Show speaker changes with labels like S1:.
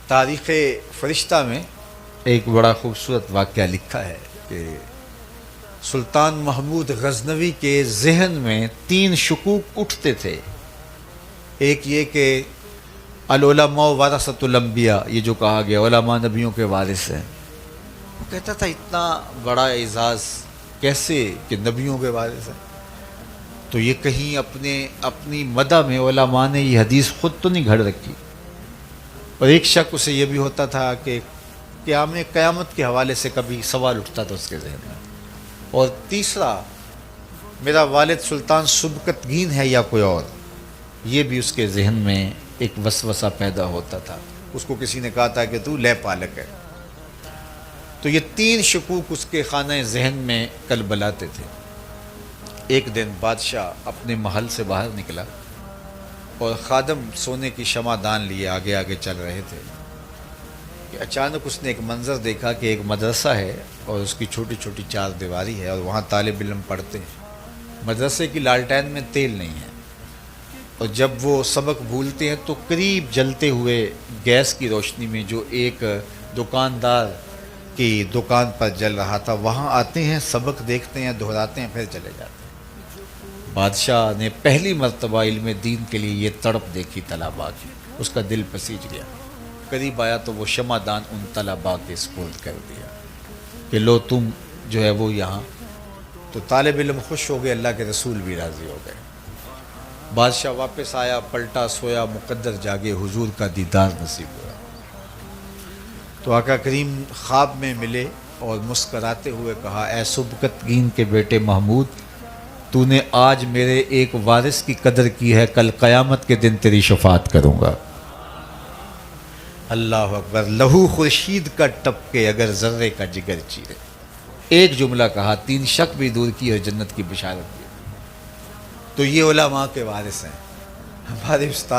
S1: تاریخ فرشتہ میں ایک بڑا خوبصورت واقعہ لکھا ہے کہ سلطان محمود غزنوی کے ذہن میں 3 شکوک اٹھتے تھے۔ ایک یہ کہ العلماء ورثۃ الانبیاء، یہ جو کہا گیا علماء نبیوں کے وارث ہیں، وہ کہتا تھا اتنا بڑا اعزاز کیسے کہ نبیوں کے وارث ہیں؟ تو یہ کہیں اپنی مدح میں علماء نے یہ حدیث خود تو نہیں گھڑ رکھی۔ اور ایک شک اسے یہ بھی ہوتا تھا کہ قیامت کے حوالے سے کبھی سوال اٹھتا تھا اس کے ذہن میں۔ اور تیسرا، میرا والد سلطان سبکتگین ہے یا کوئی اور، یہ بھی اس کے ذہن میں ایک وسوسہ پیدا ہوتا تھا۔ اس کو کسی نے کہا تھا کہ تو لے پالک ہے۔ تو یہ 3 شکوک اس کے خانہ ذہن میں کلبلاتے تھے۔ ایک دن بادشاہ اپنے محل سے باہر نکلا اور خادم سونے کی شمع دان لیے آگے آگے چل رہے تھے کہ اچانک اس نے ایک منظر دیکھا کہ ایک مدرسہ ہے اور اس کی چھوٹی چھوٹی 4 دیواری ہے اور وہاں طالب علم پڑھتے ہیں۔ مدرسے کی لالٹین میں تیل نہیں ہے، اور جب وہ سبق بھولتے ہیں تو قریب جلتے ہوئے گیس کی روشنی میں جو ایک دکاندار کی دکان پر جل رہا تھا وہاں آتے ہیں، سبق دیکھتے ہیں، دہراتے ہیں، پھر چلے جاتے ہیں۔ بادشاہ نے پہلی مرتبہ علم دین کے لیے یہ تڑپ دیکھی طلباء کی، اس کا دل پسیج گیا۔ قریب آیا تو وہ شمع دان ان طلباء کے سپرد کر دیا کہ لو تم جو ہے وہ یہاں۔ تو طالب علم خوش ہو گئے، اللہ کے رسول بھی راضی ہو گئے۔ بادشاہ واپس آیا، پلٹا سویا، مقدر جاگے، حضور کا دیدار نصیب ہوا۔ تو آقا کریم خواب میں ملے اور مسکراتے ہوئے کہا، اے سبکتگین کے بیٹے محمود، تو نے آج میرے ایک وارث کی قدر کی ہے، کل قیامت کے دن تیری شفاعت کروں گا۔ اللہ اکبر۔ لہو خورشید کا ٹپکے اگر ذرے کا جگر چیرے۔ ایک جملہ کہا، 3 شک بھی دور کی اور جنت کی بشارت دی۔ تو یہ علماء کے وارث ہیں، ہمارے استاد